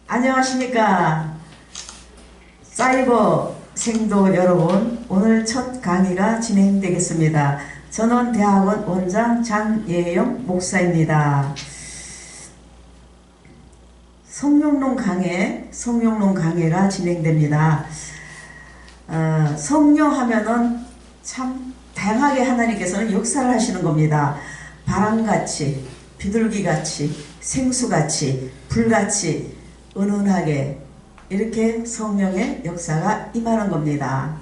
안녕하십니까. 사이버 생도 여러분, 오늘 첫 강의가 진행되겠습니다. 저는 대학원 원장 장예영 목사입니다. 성령론 강해가 진행됩니다. 성령 하면은 참 다양하게 하나님께서는 역사를 하시는 겁니다. 바람같이, 비둘기같이, 생수같이, 불같이, 은은하게 이렇게 성령의 역사가 임하는 겁니다.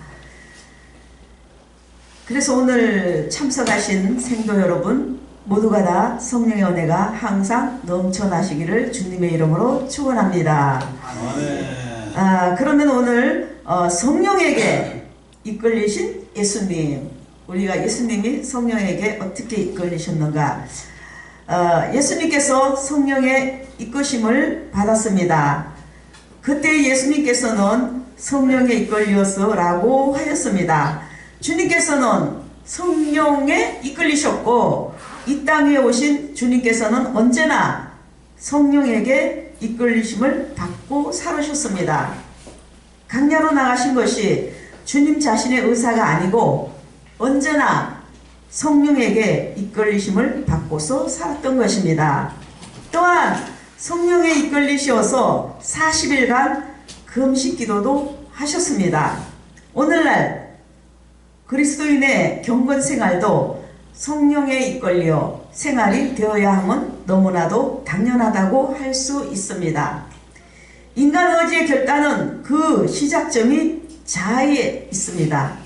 그래서 오늘 참석하신 생도 여러분 모두가 다 성령의 은혜가 항상 넘쳐나시기를 주님의 이름으로 축원합니다. 그러면 오늘 성령에게 이끌리신 예수님, 우리가 예수님이 성령에게 어떻게 이끌리셨는가? 예수님께서 성령의 이끄심을 받았습니다. 그때 예수님께서는 성령에 이끌려서 라고 하였습니다. 주님께서는 성령에 이끌리셨고 이 땅에 오신 주님께서는 언제나 성령에게 이끌리심을 받고 살으셨습니다. 강야로 나가신 것이 주님 자신의 의사가 아니고 언제나 성령에게 이끌리심을 받고서 살았던 것입니다. 또한 성령에 이끌리셔서 40일간 금식 기도도 하셨습니다. 오늘날 그리스도인의 경건 생활도 성령에 이끌려 생활이 되어야 함은 너무나도 당연하다고 할 수 있습니다. 인간 의지의 결단은 그 시작점이 자아에 있습니다.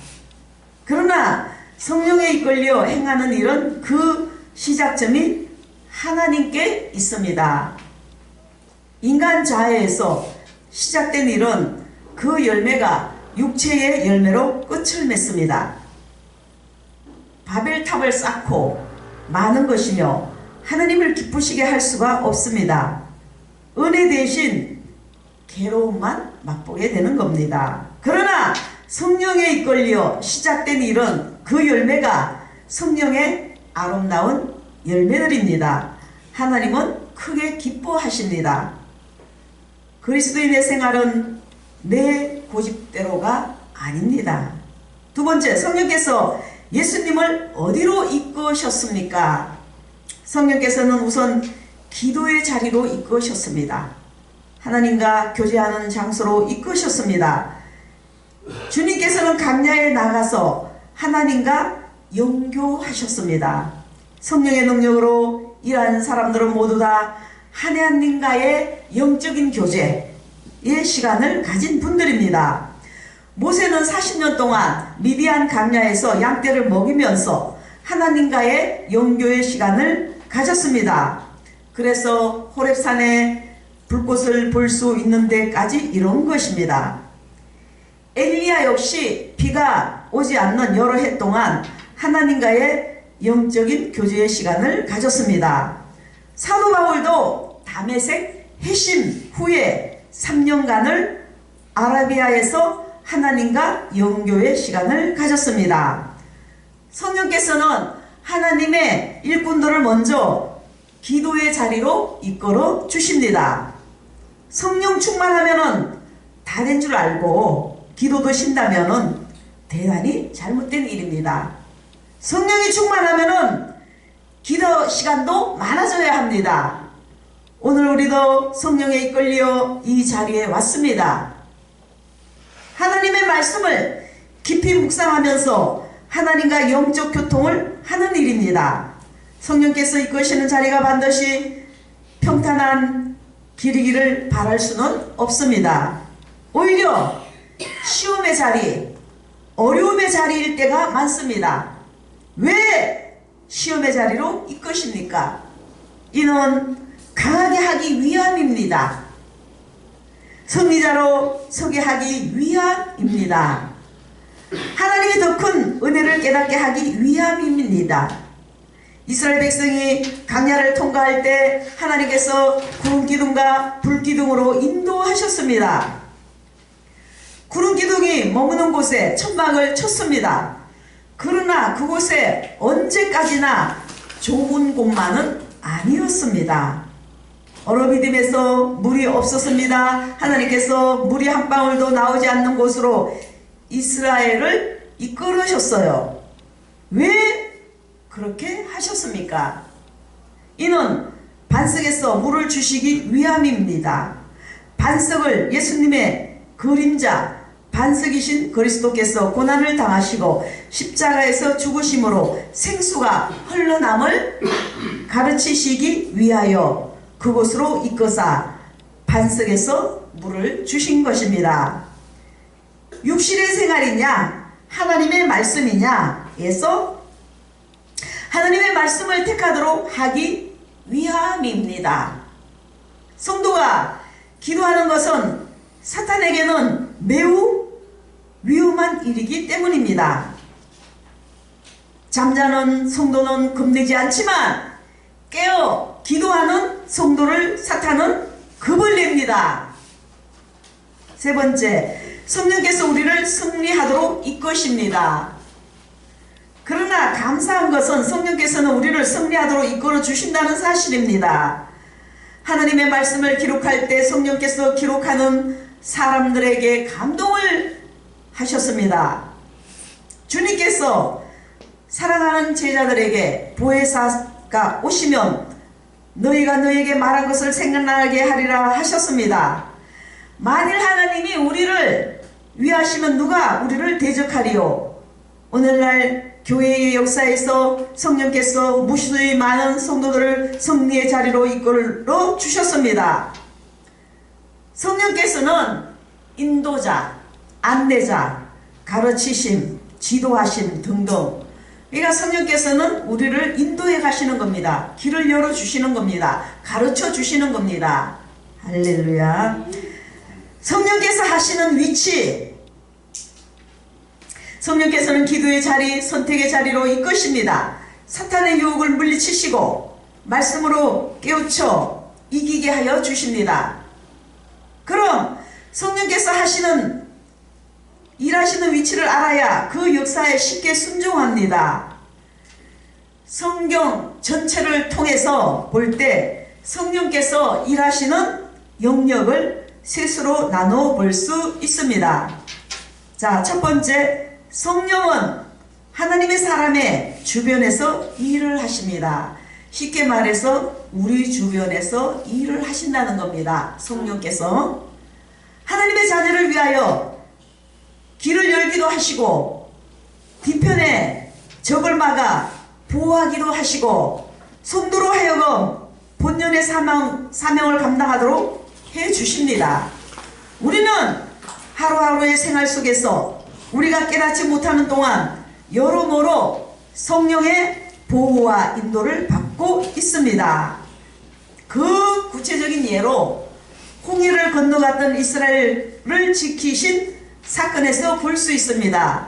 그러나 성령에 이끌려 행하는 일은 그 시작점이 하나님께 있습니다. 인간 자아에서 시작된 일은 그 열매가 육체의 열매로 끝을 맺습니다. 바벨탑을 쌓고 많은 것이며 하나님을 기쁘시게 할 수가 없습니다. 은혜 대신 괴로움만 맛보게 되는 겁니다. 그러나 성령에 이끌려 시작된 일은 그 열매가 성령의 아름다운 열매들입니다. 하나님은 크게 기뻐하십니다. 그리스도인의 생활은 내 고집대로가 아닙니다. 두 번째, 성령께서 예수님을 어디로 이끄셨습니까? 성령께서는 우선 기도의 자리로 이끄셨습니다. 하나님과 교제하는 장소로 이끄셨습니다. 주님께서는 광야에 나가서 하나님과 영교하셨습니다. 성령의 능력으로 일하는 사람들은 모두 다 하나님과의 영적인 교제의 시간을 가진 분들입니다. 모세는 40년 동안 미디안 광야에서 양떼를 먹이면서 하나님과의 영교의 시간을 가졌습니다. 그래서 호렙산에 불꽃을 볼 수 있는 데까지 이룬 것입니다. 엘리야 역시 비가 오지 않는 여러 해 동안 하나님과의 영적인 교제의 시간을 가졌습니다. 사도 바울도 다메섹 회심 후에 3년간을 아라비아에서 하나님과 영교의 시간을 가졌습니다. 성령께서는 하나님의 일꾼들을 먼저 기도의 자리로 이끌어 주십니다. 성령 충만하면은 다 된 줄 알고 기도도 쉰다면은 대단히 잘못된 일입니다. 성령이 충만하면은 기도 시간도 많아져야 합니다. 오늘 우리도 성령에 이끌려 이 자리에 왔습니다. 하나님의 말씀을 깊이 묵상하면서 하나님과 영적 교통을 하는 일입니다. 성령께서 이끄시는 자리가 반드시 평탄한 길이기를 바랄 수는 없습니다. 오히려 시험의 자리, 어려움의 자리일 때가 많습니다. 왜 시험의 자리로 이끄십니까? 이는 강하게 하기 위함입니다. 승리자로 서게 하기 위함입니다. 하나님의 더 큰 은혜를 깨닫게 하기 위함입니다. 이스라엘 백성이 광야를 통과할 때 하나님께서 구름 기둥과 불 기둥으로 인도하셨습니다. 구름 기둥이 머무는 곳에 천막을 쳤습니다. 그러나 그곳에 언제까지나 좁은 곳만은 아니었습니다. 어러비딤에서 물이 없었습니다. 하나님께서 물이 한 방울도 나오지 않는 곳으로 이스라엘을 이끌으셨어요. 왜 그렇게 하셨습니까? 이는 반석에서 물을 주시기 위함입니다. 반석을 예수님의 그림자, 반석이신 그리스도께서 고난을 당하시고 십자가에서 죽으심으로 생수가 흘러남을 가르치시기 위하여 그곳으로 이끄사 반석에서 물을 주신 것입니다. 육신의 생활이냐 하나님의 말씀이냐 에서 하나님의 말씀을 택하도록 하기 위함입니다. 성도가 기도하는 것은 사탄에게는 매우 위험한 일이기 때문입니다. 잠자는 성도는 겁내지 않지만 깨어 기도하는 성도를 사탄은 겁을 냅니다. 세 번째, 성령께서 우리를 승리하도록 이끄십니다. 그러나 감사한 것은 성령께서는 우리를 승리하도록 이끌어 주신다는 사실입니다. 하나님의 말씀을 기록할 때 성령께서 기록하는 사람들에게 감동을 하셨습니다. 주님께서 사랑하는 제자들에게 보혜사가 오시면 너희가 너에게 말한 것을 생각나게 하리라 하셨습니다. 만일 하나님이 우리를 위하시면 누가 우리를 대적하리요? 오늘날 교회의 역사에서 성령께서 무수히 많은 성도들을 승리의 자리로 이끌어 주셨습니다. 성령께서는 인도자, 안내자, 가르치심, 지도하심 등등, 그러니까 성령께서는 우리를 인도해 가시는 겁니다. 길을 열어주시는 겁니다. 가르쳐 주시는 겁니다. 할렐루야. 성령께서 하시는 위치, 성령께서는 기도의 자리, 선택의 자리로 이끄십니다. 사탄의 유혹을 물리치시고 말씀으로 깨우쳐 이기게 하여 주십니다. 그럼 성령께서 일하시는 위치를 알아야 그 역사에 쉽게 순종합니다. 성경 전체를 통해서 볼 때 성령께서 일하시는 영역을 셋으로 나눠 볼 수 있습니다. 자, 첫 번째, 성령은 하나님의 사람의 주변에서 일을 하십니다. 쉽게 말해서 우리 주변에서 일을 하신다는 겁니다. 성령께서 하나님의 자녀를 위하여 길을 열기도 하시고 뒤편에 적을 막아 보호하기도 하시고 성도로 하여금 본연의 사명을 감당하도록 해주십니다. 우리는 하루하루의 생활 속에서 우리가 깨닫지 못하는 동안 여러모로 성령의 보호와 인도를 받고 있습니다. 그 구체적인 예로 홍해를 건너갔던 이스라엘을 지키신 사건에서 볼 수 있습니다.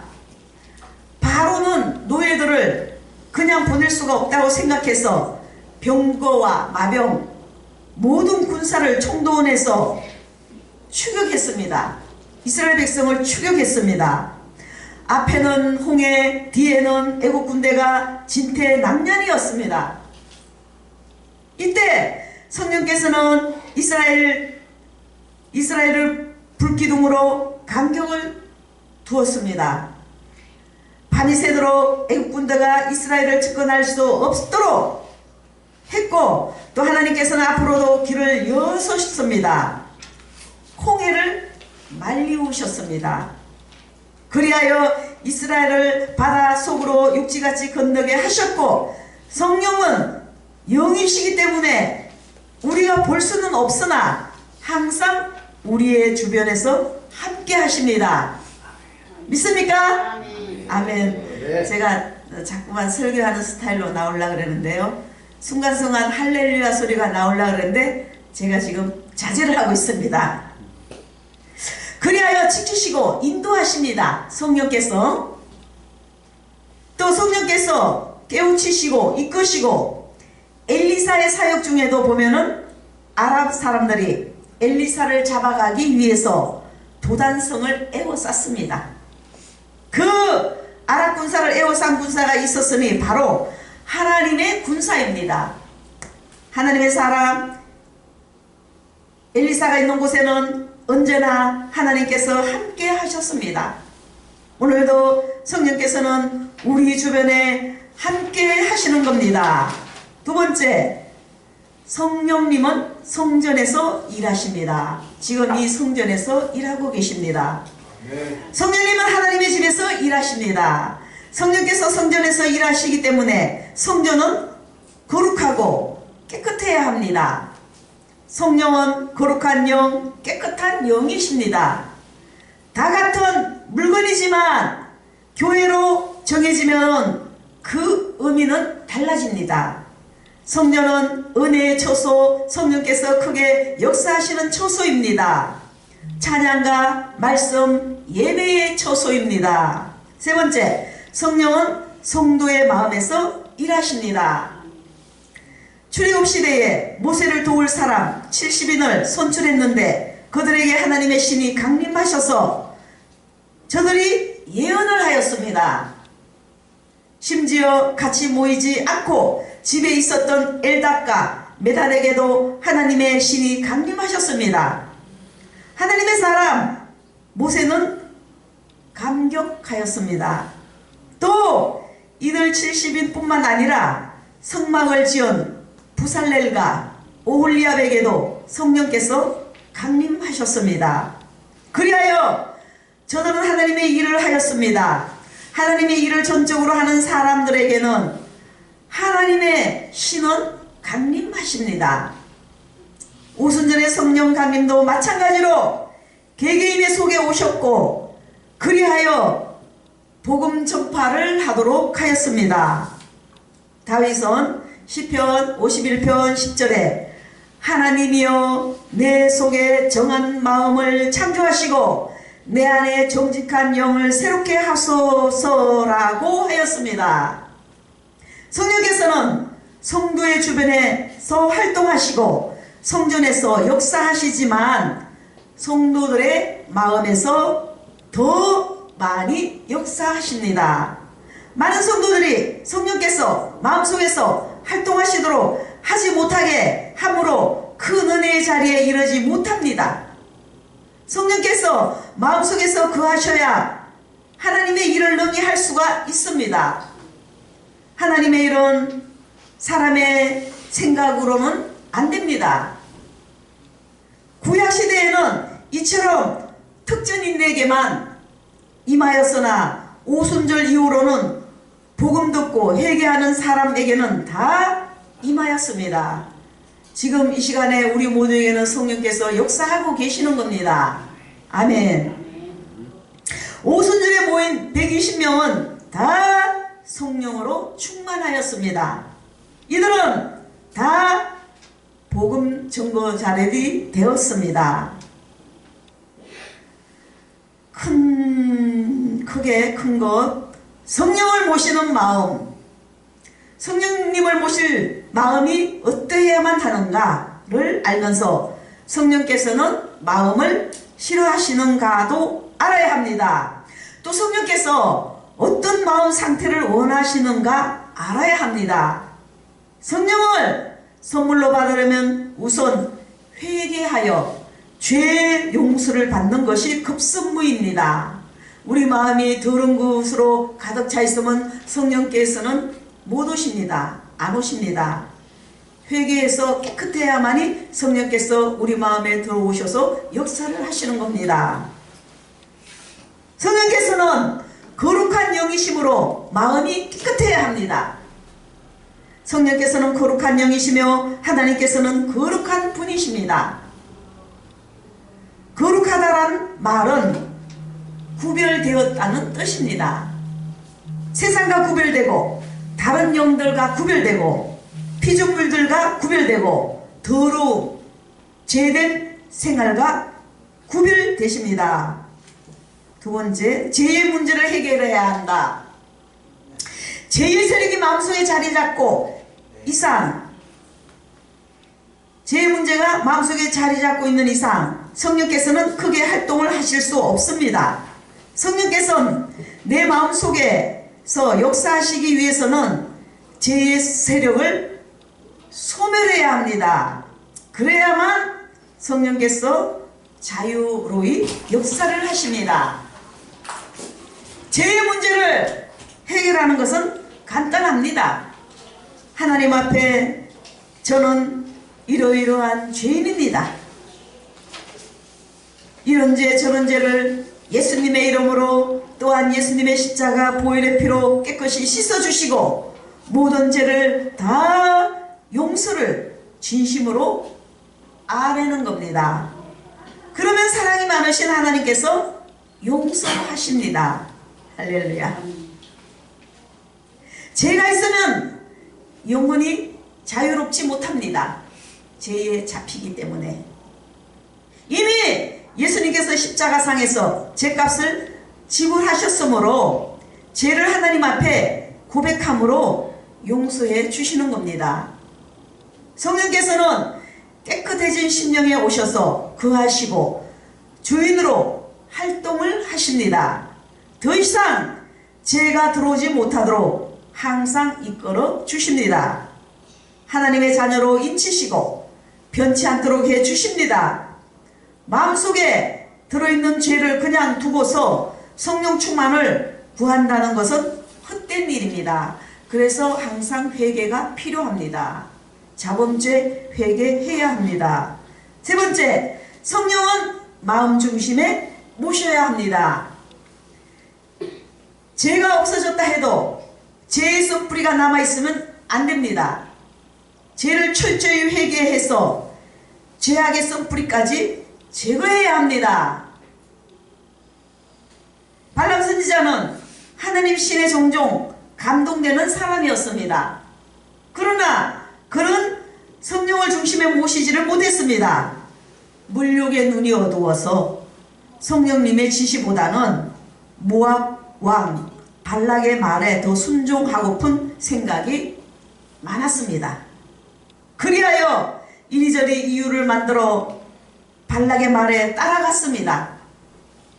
바로는 노예들을 그냥 보낼 수가 없다고 생각해서 병거와 마병 모든 군사를 총동원해서 추격했습니다. 이스라엘 백성을 추격했습니다. 앞에는 홍해, 뒤에는 애국 군대가 진퇴양난이었습니다. 이때 성령께서는 이스라엘을 불기둥으로 간격을 두었습니다. 밤이 새도록 애국 군대가 이스라엘을 접근할 수 없도록 했고, 또 하나님께서는 앞으로도 길을 여셨습니다. 홍해를 말리우셨습니다. 그리하여 이스라엘을 바다 속으로 육지같이 건너게 하셨고, 성령은 영이시기 때문에 우리가 볼 수는 없으나 항상 우리의 주변에서 함께 하십니다. 믿습니까? 아멘. 제가 자꾸만 설교하는 스타일로 나오려고 그러는데요, 순간순간 할렐루야 소리가 나오려고 그러는데 제가 지금 자제를 하고 있습니다. 그리하여 지키시고 인도하십니다. 성령께서. 또 성령께서 깨우치시고 이끄시고, 엘리사의 사역 중에도 보면은 아랍 사람들이 엘리사를 잡아가기 위해서 도단성을 에워쌌습니다. 그 아랍 군사를 에워싼 군사가 있었으니 바로 하나님의 군사입니다. 하나님의 사람 엘리사가 있는 곳에는 언제나 하나님께서 함께 하셨습니다. 오늘도 성령께서는 우리 주변에 함께 하시는 겁니다. 두 번째, 성령님은 성전에서 일하십니다. 지금 이 성전에서 일하고 계십니다. 성령님은 하나님의 집에서 일하십니다. 성령께서 성전에서 일하시기 때문에 성전은 거룩하고 깨끗해야 합니다. 성령은 거룩한 영, 깨끗한 영이십니다. 다 같은 물건이지만 교회로 정해지면 그 의미는 달라집니다. 성전은 은혜의 처소, 성령께서 크게 역사하시는 처소입니다. 찬양과 말씀, 예배의 처소입니다. 세 번째, 성령은 성도의 마음에서 일하십니다. 출애굽 시대에 모세를 도울 사람 70인을 선출했는데 그들에게 하나님의 신이 강림하셔서 저들이 예언을 하였습니다. 심지어 같이 모이지 않고 집에 있었던 엘답과 메달에게도 하나님의 신이 강림하셨습니다. 하나님의 사람 모세는 감격하였습니다. 또 이들 70인 뿐만 아니라 성막을 지은 부살렐과 오홀리압에게도 성령께서 강림하셨습니다. 그리하여 저들은 하나님의 일을 하였습니다. 하나님의 일을 전적으로 하는 사람들에게는 하나님의 신은 강림하십니다. 오순절의 성령 강림도 마찬가지로 개개인의 속에 오셨고 그리하여 복음 전파를 하도록 하였습니다. 다윗은 시편 51편 10절에 하나님이여 내 속에 정한 마음을 창조하시고 내 안에 정직한 영을 새롭게 하소서라고 하였습니다. 성령께서는 성도의 주변에서 활동하시고 성전에서 역사하시지만 성도들의 마음에서 더 많이 역사하십니다. 많은 성도들이 성령께서 마음속에서 활동하시도록 하지 못하게 함으로 큰 은혜의 자리에 이르지 못합니다. 성령께서 마음속에서 거하셔야 하나님의 일을 능히 할 수가 있습니다. 하나님의 일은 사람의 생각으로는 안 됩니다. 구약시대에는 이처럼 특전인에게만 임하였으나 오순절 이후로는 복음 듣고 회개하는 사람에게는 다 임하였습니다. 지금 이 시간에 우리 모두에게는 성령께서 역사하고 계시는 겁니다. 아멘. 오순절에 모인 120명은 다 성령으로 충만하였습니다. 이들은 다 복음 증거자들이 되었습니다. 크게 큰 것, 성령을 모시는 마음, 성령님을 모실 마음이 어떠해야만 하는가를 알면서 성령께서는 마음을 싫어하시는가도 알아야 합니다. 또 성령께서 어떤 마음 상태를 원하시는가 알아야 합니다. 성령을 선물로 받으려면 우선 회개하여 죄 용서를 받는 것이 급선무입니다. 우리 마음이 더러운 것으로 가득 차 있으면 성령께서는 못 오십니다. 안 오십니다. 회개해서 깨끗해야만이 성령께서 우리 마음에 들어오셔서 역사를 하시는 겁니다. 성령께서는 거룩한 영이심으로 마음이 깨끗해야 합니다. 성령께서는 거룩한 영이시며 하나님께서는 거룩한 분이십니다. 거룩하다란 말은 구별되었다는 뜻입니다. 세상과 구별되고 다른 영들과 구별되고 피조물들과 구별되고 더러움, 죄된 생활과 구별되십니다. 두 번째, 죄의 문제를 해결해야 한다. 죄의 세력이 마음속에 자리 잡고 이상, 죄의 문제가 마음속에 자리 잡고 있는 이상 성령께서는 크게 활동을 하실 수 없습니다. 성령께서는 내 마음속에서 역사하시기 위해서는 죄의 세력을 소멸해야 합니다. 그래야만 성령께서 자유로이 역사를 하십니다. 죄의 문제를 해결하는 것은 간단합니다. 하나님 앞에 저는 이러이러한 죄인입니다. 이런 죄 저런 죄를 예수님의 이름으로 또한 예수님의 십자가 보혈의 피로 깨끗이 씻어주시고 모든 죄를 다 용서를 진심으로 아뢰는 겁니다. 그러면 사랑이 많으신 하나님께서 용서하십니다. 할렐루야. 죄가 있으면 영원히 자유롭지 못합니다. 죄에 잡히기 때문에. 이미 예수님께서 십자가상에서 죄값을 지불하셨으므로 죄를 하나님 앞에 고백함으로 용서해 주시는 겁니다. 성령께서는 깨끗해진 심령에 오셔서 거하시고 주인으로 활동을 하십니다. 더 이상 죄가 들어오지 못하도록 항상 이끌어 주십니다. 하나님의 자녀로 인치시고 변치 않도록 해 주십니다. 마음속에 들어있는 죄를 그냥 두고서 성령 충만을 구한다는 것은 헛된 일입니다. 그래서 항상 회개가 필요합니다. 자범죄 회개해야 합니다. 세 번째, 성령은 마음 중심에 모셔야 합니다. 죄가 없어졌다 해도 죄의 썩뿌리가 남아있으면 안 됩니다. 죄를 철저히 회개해서 죄악의 썩뿌리까지 제거해야 합니다. 발람 선지자는 하나님 신에 종종 감동되는 사람이었습니다. 그러나 그는 성령을 중심에 모시지를 못했습니다. 물욕의 눈이 어두워서 성령님의 지시보다는 모압 왕 발락의 말에 더 순종하고픈 생각이 많았습니다. 그리하여 이리저리 이유를 만들어 발락의 말에 따라갔습니다.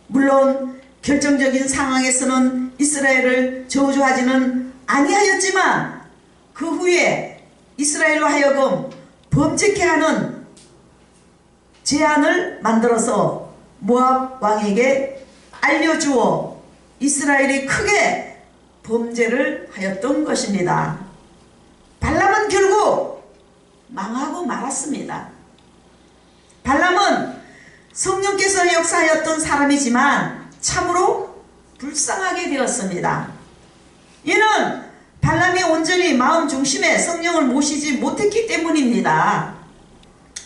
물론 결정적인 상황에서는 이스라엘을 저주하지는 아니하였지만 그 후에 이스라엘로 하여금 범죄케 하는 제안을 만들어서 모압 왕에게 알려주어 이스라엘이 크게 범죄를 하였던 것입니다. 발람은 결국 망하고 말았습니다. 발람은 성령께서 역사하였던 사람이지만 참으로 불쌍하게 되었습니다. 이는 발람이 온전히 마음 중심에 성령을 모시지 못했기 때문입니다.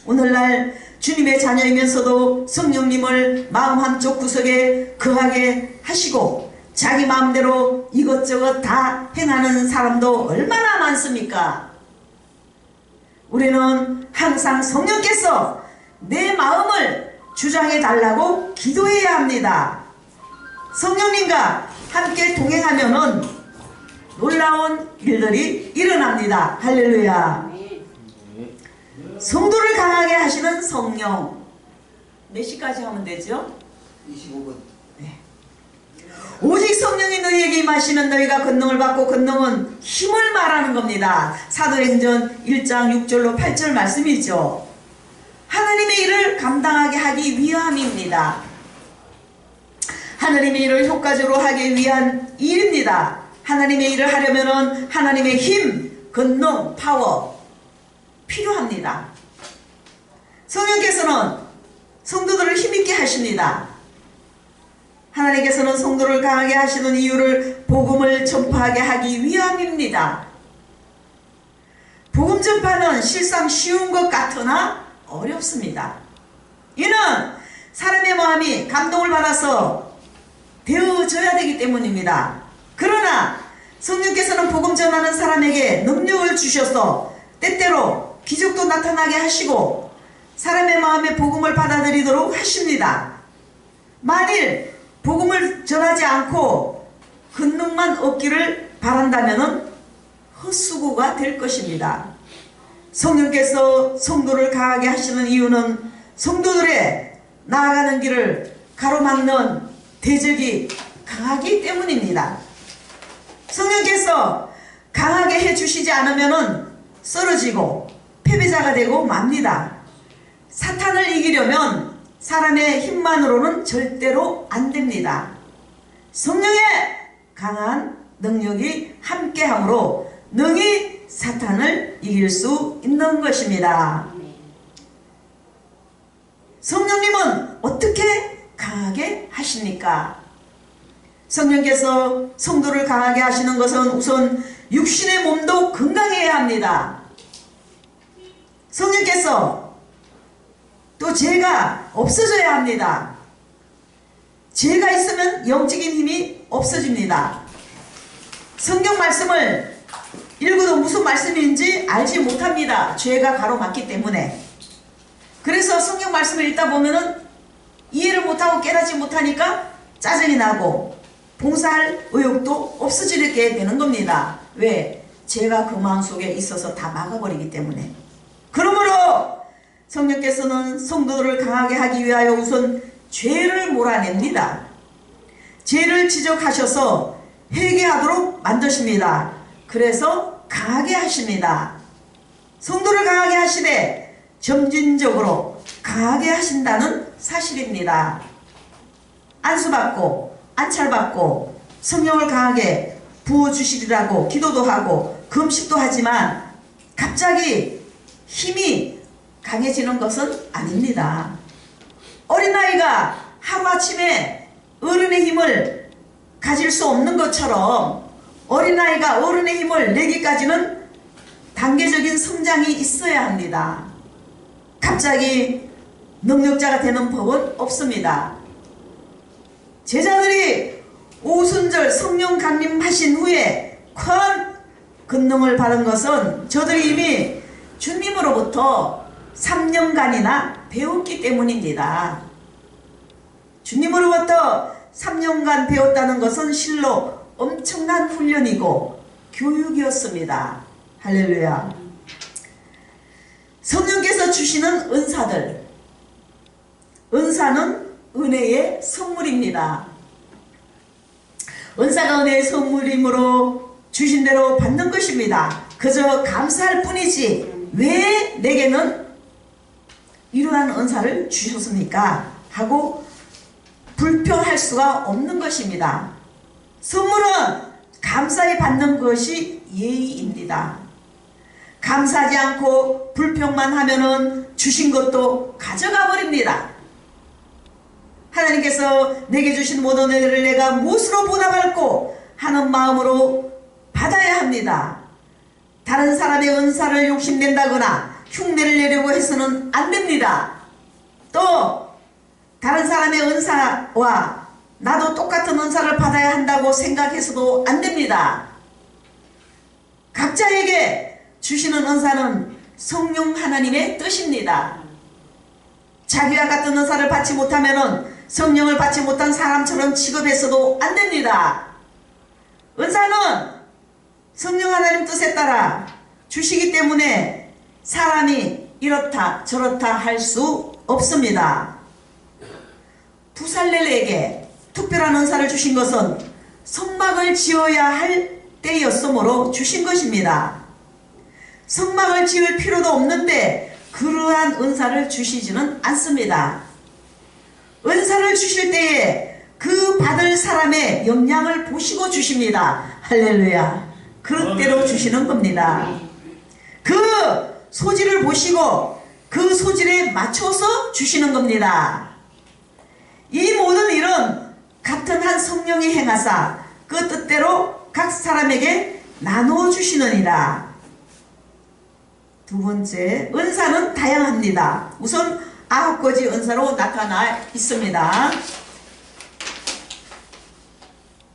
오늘날 주님의 자녀이면서도 성령님을 마음 한쪽 구석에 거하게 하시고 자기 마음대로 이것저것 다 행하는 사람도 얼마나 많습니까? 우리는 항상 성령께서 내 마음을 주장해 달라고 기도해야 합니다. 성령님과 함께 동행하면은 놀라운 일들이 일어납니다. 할렐루야. 성도를 강하게 하시는 성령. 몇 시까지 하면 되죠? 25분. 네. 오직 성령이 너희에게 임하시면 너희가 권능을 받고, 권능은 힘을 말하는 겁니다. 사도행전 1장 6절로 8절 말씀이죠. 하나님의 일을 감당하게 하기 위함입니다. 하나님의 일을 효과적으로 하기 위한 일입니다. 하나님의 일을 하려면 하나님의 힘, 권능, 파워 필요합니다. 성령께서는 성도들을 힘있게 하십니다. 하나님께서는 성도를 강하게 하시는 이유를 복음을 전파하게 하기 위함입니다. 복음 전파는 실상 쉬운 것 같으나 어렵습니다. 이는 사람의 마음이 감동을 받아서 되어져야 되기 때문입니다. 그러나 성령께서는 복음 전하는 사람에게 능력을 주셔서 때때로 기적도 나타나게 하시고 사람의 마음에 복음을 받아들이도록 하십니다. 만일 복음을 전하지 않고 권능만 얻기를 바란다면 헛수고가 될 것입니다. 성령께서 성도를 강하게 하시는 이유는 성도들의 나아가는 길을 가로막는 대적이 강하기 때문입니다. 성령께서 강하게 해주시지 않으면 쓰러지고 패배자가 되고 맙니다. 사탄을 이기려면 사람의 힘만으로는 절대로 안 됩니다. 성령의 강한 능력이 함께하므로 능히 사탄을 이길 수 있는 것입니다. 성령님은 어떻게 강하게 하십니까? 성령께서 성도를 강하게 하시는 것은 우선 육신의 몸도 건강해야 합니다. 성령께서 또 죄가 없어져야 합니다. 죄가 있으면 영적인 힘이 없어집니다. 성경 말씀을 읽어도 무슨 말씀인지 알지 못합니다. 죄가 가로막기 때문에. 그래서 성경 말씀을 읽다 보면은 이해를 못하고 깨닫지 못하니까 짜증이 나고 봉사할 의욕도 없어지게 되는 겁니다. 왜? 죄가 그 마음속에 있어서 다 막아버리기 때문에. 그러므로 성령께서는 성도들을 강하게 하기 위하여 우선 죄를 몰아냅니다. 죄를 지적하셔서 회개하도록 만드십니다. 그래서 강하게 하십니다. 성도를 강하게 하시되 점진적으로 강하게 하신다는 사실입니다. 안수받고 안찰받고 성령을 강하게 부어주시리라고 기도도 하고 금식도 하지만 갑자기 힘이 강해지는 것은 아닙니다. 어린아이가 하루아침에 어른의 힘을 가질 수 없는 것처럼 어린아이가 어른의 힘을 내기까지는 단계적인 성장이 있어야 합니다. 갑자기 능력자가 되는 법은 없습니다. 제자들이 오순절 성령 강림하신 후에 큰 권능을 받은 것은 저들이 이미 주님으로부터 3년간이나 배웠기 때문입니다. 주님으로부터 3년간 배웠다는 것은 실로 엄청난 훈련이고 교육이었습니다. 할렐루야. 성령께서 주시는 은사들, 은사는 은혜의 선물입니다. 은사가 은혜의 선물이므로 주신 대로 받는 것입니다. 그저 감사할 뿐이지 왜 내게는 이러한 은사를 주셨습니까? 하고 불평할 수가 없는 것입니다. 선물은 감사히 받는 것이 예의입니다. 감사하지 않고 불평만 하면은 주신 것도 가져가 버립니다. 하나님께서 내게 주신 모든 은혜를 내가 무엇으로 보답할꼬 하는 마음으로 받아야 합니다. 다른 사람의 은사를 욕심낸다거나 흉내를 내려고 해서는 안 됩니다. 또 다른 사람의 은사와 나도 똑같은 은사를 받아야 한다고 생각해서도 안 됩니다. 각자에게 주시는 은사는 성령 하나님의 뜻입니다. 자기와 같은 은사를 받지 못하면 성령을 받지 못한 사람처럼 취급해서도 안 됩니다. 은사는 성령 하나님 뜻에 따라 주시기 때문에 사람이 이렇다 저렇다 할 수 없습니다. 부살렐에게 특별한 은사를 주신 것은 성막을 지어야 할 때였으므로 주신 것입니다. 성막을 지을 필요도 없는데 그러한 은사를 주시지는 않습니다. 은사를 주실 때에 그 받을 사람의 역량을 보시고 주십니다. 할렐루야. 그런 대로 주시는 겁니다. 그 소질을 보시고 그 소질에 맞춰서 주시는 겁니다. 이 모든 일은 같은 한 성령이 행하사 그 뜻대로 각 사람에게 나누어 주시느니라. 두 번째, 은사는 다양합니다. 우선 9가지 은사로 나타나 있습니다.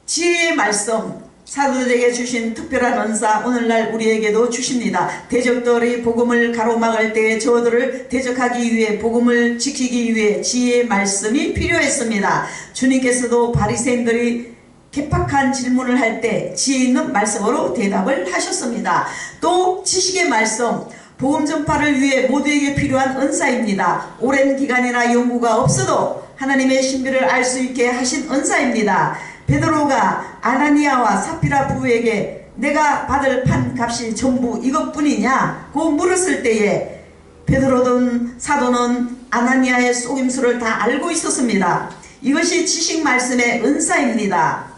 지혜의 말씀, 사도들에게 주신 특별한 은사 오늘날 우리에게도 주십니다. 대적들이 복음을 가로막을 때 저들을 대적하기 위해 복음을 지키기 위해 지혜의 말씀이 필요했습니다. 주님께서도 바리새인들이 개팍한 질문을 할 때 지혜 있는 말씀으로 대답을 하셨습니다. 또 지식의 말씀, 복음 전파를 위해 모두에게 필요한 은사입니다. 오랜 기간이나 연구가 없어도 하나님의 신비를 알 수 있게 하신 은사입니다. 베드로가 아나니아와 삽비라 부부에게 내가 받을 판값이 전부 이것뿐이냐 고 물었을 때에 베드로든 사도는 아나니아의 속임수를 다 알고 있었습니다. 이것이 지식 말씀의 은사입니다.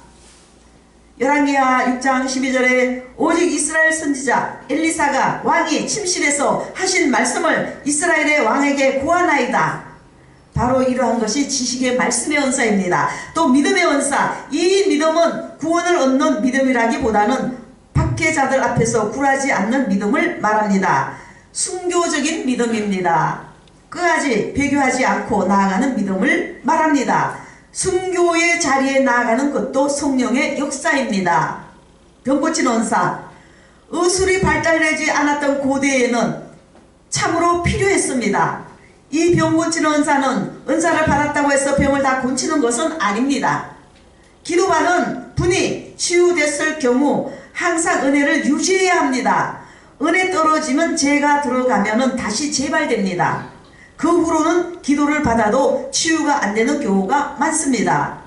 열왕기하 6장 12절에 오직 이스라엘 선지자 엘리사가 왕이 침실에서 하신 말씀을 이스라엘의 왕에게 고하나이다. 바로 이러한 것이 지식의 말씀의 은사입니다. 또 믿음의 은사, 이 믿음은 구원을 얻는 믿음이라기보다는 박해자들 앞에서 굴하지 않는 믿음을 말합니다. 순교적인 믿음입니다. 끝까지 배교하지 않고 나아가는 믿음을 말합니다. 순교의 자리에 나아가는 것도 성령의 역사입니다. 병 고치는 은사, 의술이 발달되지 않았던 고대에는 참으로 필요했습니다. 이 병 고치는 은사는 은사를 받았다고 해서 병을 다 고치는 것은 아닙니다. 기도받은 분이 치유됐을 경우 항상 은혜를 유지해야 합니다. 은혜 떨어지면 죄가 들어가면 다시 재발됩니다. 그 후로는 기도를 받아도 치유가 안 되는 경우가 많습니다.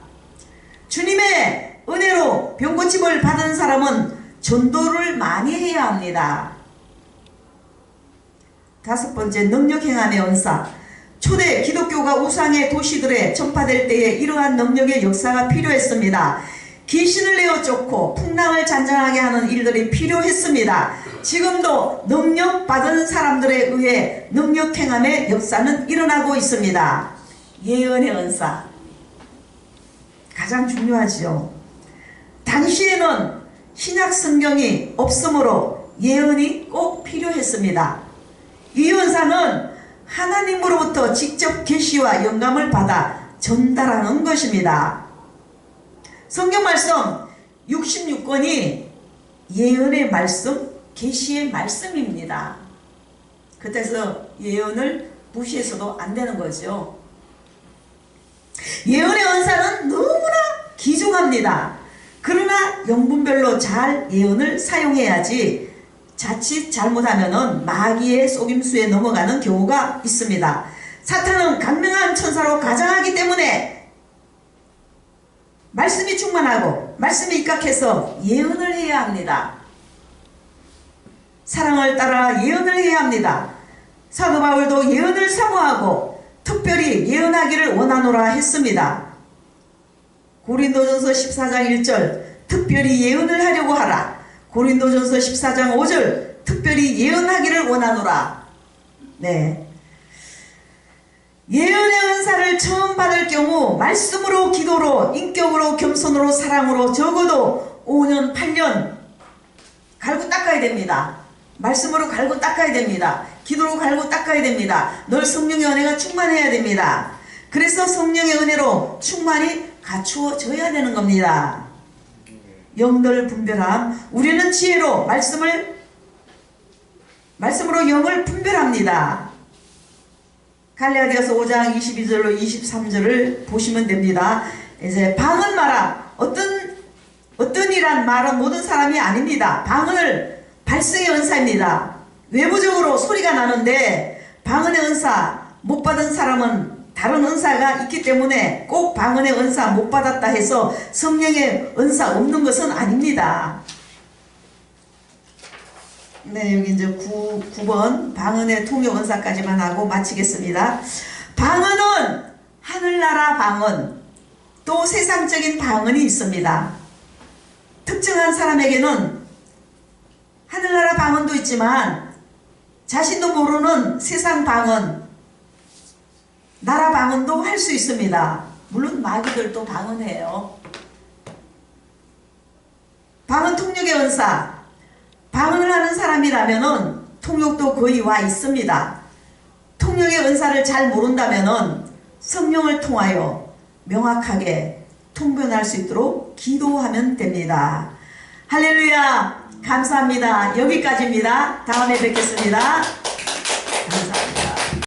주님의 은혜로 병고침을 받은 사람은 전도를 많이 해야 합니다. 5번째, 능력 행함의 은사. 초대 기독교가 우상의 도시들에 전파될 때에 이러한 능력의 역사가 필요했습니다. 귀신을 내어 쫓고 풍랑을 잔잔하게 하는 일들이 필요했습니다. 지금도 능력 받은 사람들에 의해 능력 행함의 역사는 일어나고 있습니다. 예언의 은사, 가장 중요하지요. 당시에는 신약 성경이 없으므로 예언이 꼭 필요했습니다. 이 은사는 하나님으로부터 직접 계시와 영감을 받아 전달하는 것입니다. 성경 말씀 66권이 예언의 말씀, 계시의 말씀입니다. 그때서 예언을 무시해서도 안 되는 거죠. 예언의 은사는 너무나 귀중합니다. 그러나 영분별로 잘 예언을 사용해야지 자칫 잘못하면 마귀의 속임수에 넘어가는 경우가 있습니다. 사탄은 강력한 천사로 가장하기 때문에 말씀이 충만하고 말씀이 입각해서 예언을 해야 합니다. 사랑을 따라 예언을 해야 합니다. 사도 바울도 예언을 사모하고 특별히 예언하기를 원하노라 했습니다. 고린도전서 14장 1절 특별히 예언을 하려고 하라. 고린도전서 14장 5절 특별히 예언하기를 원하노라. 네. 예언의 은사를 처음 받을 경우 말씀으로, 기도로, 인격으로, 겸손으로, 사랑으로 적어도 5년 8년 갈고 닦아야 됩니다. 말씀으로 갈고 닦아야 됩니다. 기도로 갈고 닦아야 됩니다. 늘 성령의 은혜가 충만해야 됩니다. 그래서 성령의 은혜로 충만히 갖추어져야 되는 겁니다. 영들 분별함. 우리는 지혜로 말씀으로 영을 분별합니다. 갈라디아서 5장 22절로 23절을 보시면 됩니다. 이제 방언 말함. 어떤 이란 말은 모든 사람이 아닙니다. 방언을 발성의 은사입니다. 외부적으로 소리가 나는데 방언의 은사 못 받은 사람은 다른 은사가 있기 때문에 꼭 방언의 은사 못 받았다 해서 성령의 은사 없는 것은 아닙니다. 네, 여기 이제 9번 방언의 통역 은사까지만 하고 마치겠습니다. 방언은 하늘나라 방언, 또 세상적인 방언이 있습니다. 특정한 사람에게는 하늘나라 방언도 있지만 자신도 모르는 세상 방언, 나라 방언도 할 수 있습니다. 물론 마귀들도 방언해요. 방언 통역의 은사, 방언을 하는 사람이라면은 통역도 거의 와 있습니다. 통역의 은사를 잘 모른다면은 성령을 통하여 명확하게 통변할 수 있도록 기도하면 됩니다. 할렐루야, 감사합니다. 여기까지입니다. 다음에 뵙겠습니다.